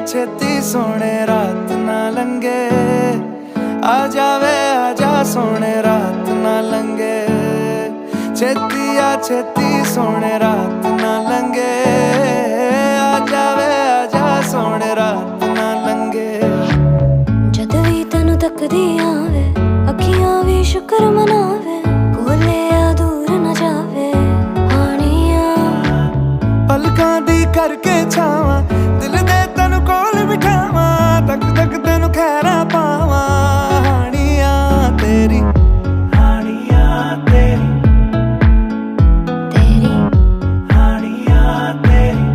छेती सोने रात ना लंगे, आ जावे आजा सोने रात ना लंगे। छेती सोने रात ना लंगे, आ जावे आजा सोने रात ना लंगे। जद भी तेनू तकदी आवे, अखियां भी शुक्र मनावे, कोले आ दूर न जावे हानिया। पलकां दी करके छावां, दिल दे तेनू कोल बिठावां, तक तक तेनू खैरा पावां। हानिया तेरी, हानिया तेरी, तेरी हानिया तेरी,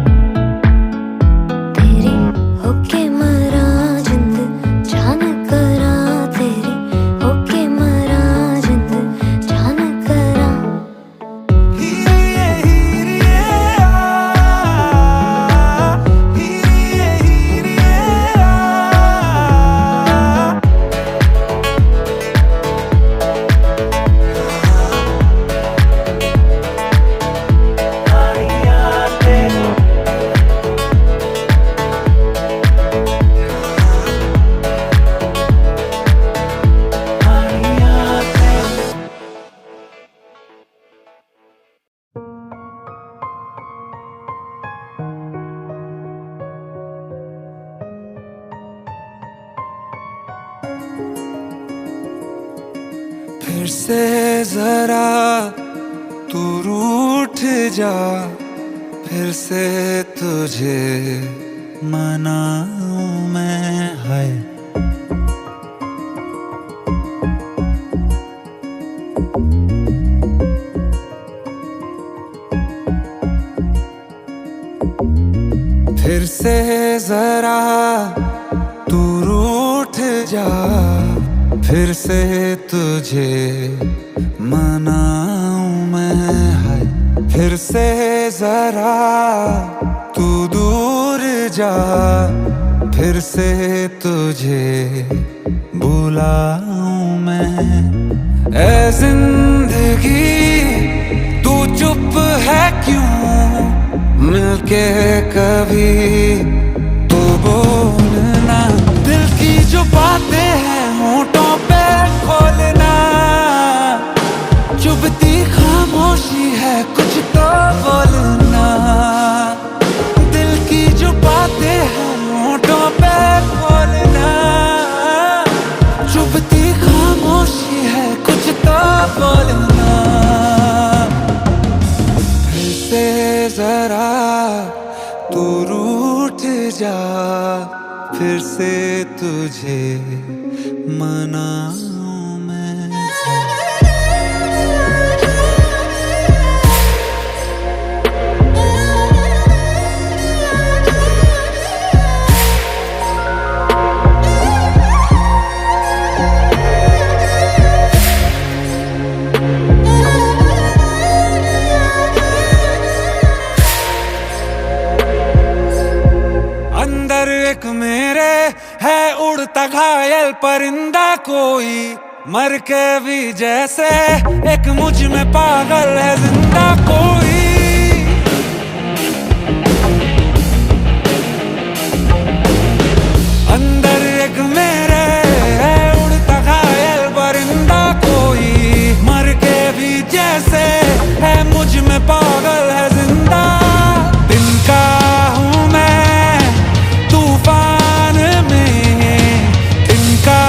तेरी होके मरा जिंद जान करा, तेरी होके मरा जिंद जान करा। हीरिए हीरिए हीरिए हीरिए हानिया तेरी, हानिया तेरी। फिर से जरा तू रूठ जा, फिर से तुझे मनाऊं मैं। है फिर से जरा तू रूठ जा, फिर से तुझे मनाऊं मैं। है फिर से जरा तू दूर जा, फिर से तुझे बुलाऊं मैं। ऐ जिंदगी तू चुप है क्यों, मिलके कभी तू बोलना। दिल की जो बातें हैं होठों पे खोलना, चुभती खामोशी है कुछ तो बोलना। दिल की जो बातें हैं होठों पे खोलना, चुभती खामोशी है कुछ तो बोलना। फिर से जरा तू रूठ जा, फिर से तुझे मनाऊं मैं। अंदर एक मेरे है उड़ता घायल परिंदा कोई, मर के भी जैसे एक मुझ में पागल है जिंदा कोई। अंदर एक मेरे है उड़ता घायल परिंदा कोई, मर के भी जैसे है मुझ में पागल है जिंदा। दिन का हूँ मैं तूफान में, इनका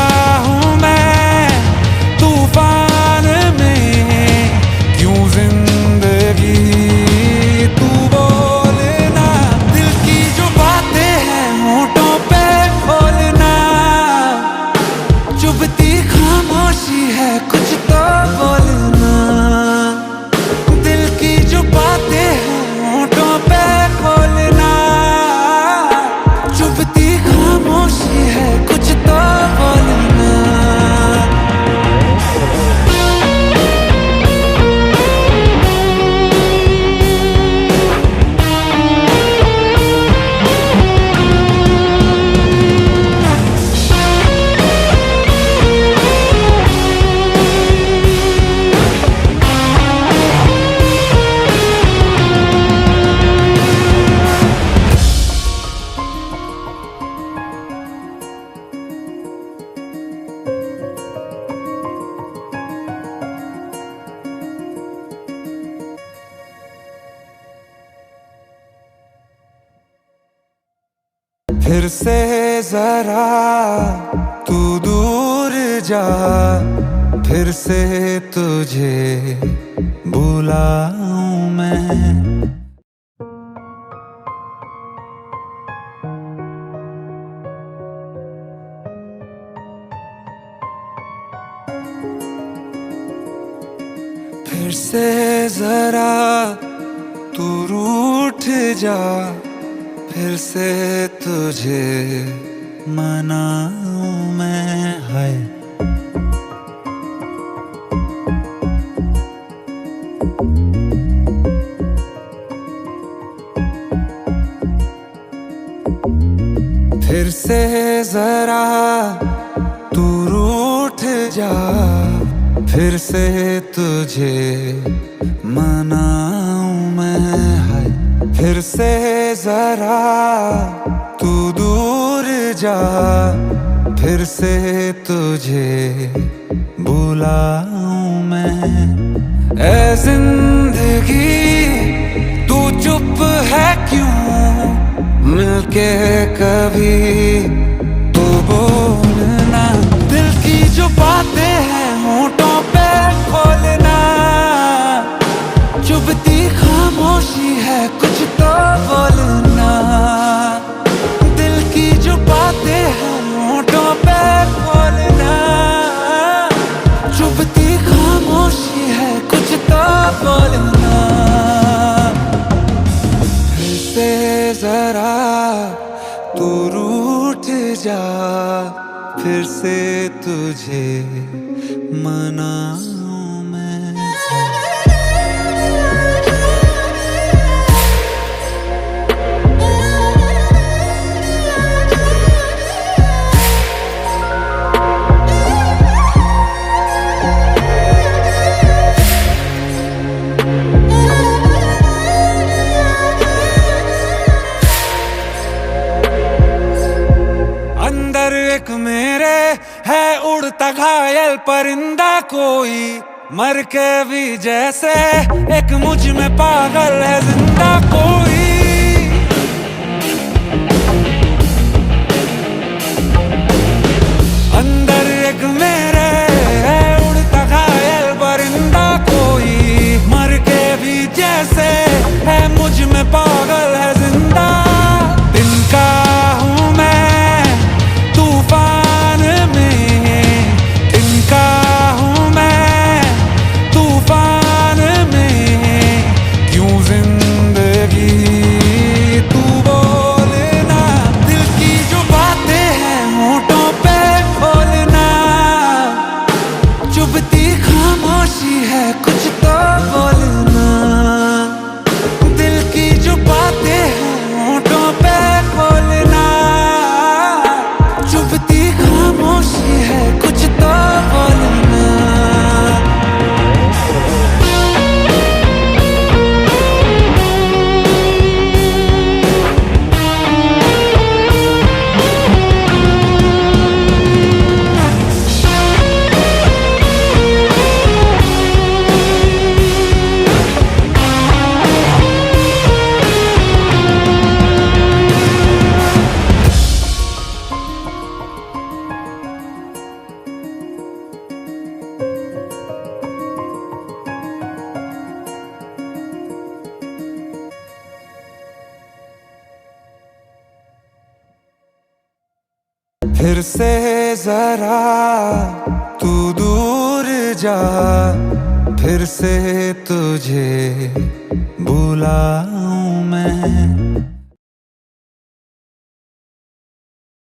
हूँ मैं तूफान में। क्यों जिंदगी तू बोलना, दिल की जो बातें हैं होठों पे खोलना, चुभती खामोशी है कुछ तो बोलना। दिल की जो बातें हैं होठों पे खोलना, चुभती खामोशी है कुछ तो बोलना। फिर से जरा तू दूर जा, फिर से तुझे बुलाऊं मैं। फिर से जरा तू रूठ जा, फिर से तुझे मनाऊं मैं। है फिर से जरा तू रूठ जा, फिर से तुझे मनाऊं मैं। है फिर से जरा तू दूर जा, फिर से तुझे बुलाऊं मैं। ऐ जिंदगी तू चुप है क्यों, मिलके कभी तो बोलना। दिल की जो बातें हैं होठों पे खोलना, चुभती खामोशी है कुछ तो बोलना। दिल की जो बातें हैं होठों पे खोलना, चुभती खामोशी है कुछ तो बोलना। फिर से जरा तू रूठ जा, फिर से तुझे मनाऊं मैं। अंदर एक मेरे है उड़ता घायल परिंदा कोई, मर के भी जैसे एक मुझ में पागल है जिंदा कोई। अंदर एक मेरे है उड़ता घायल परिंदा कोई, मर के भी जैसे है मुझ में पागल है जिंदा। इनका हूँ मैं तूफान में, इनका हूँ मैं तूफान में। क्यों जिंदगी तू बोलना, दिल की जो बातें हैं होठों पे खोलना, चुभती खामोशी है कुछ तो बोलना। दिल की जो बातें हैं होठों पे खोलना, चुभती खामोशी है कुछ तो बोलना। फिर से जरा तू दूर जा, फिर से तुझे बुलाऊं मैं।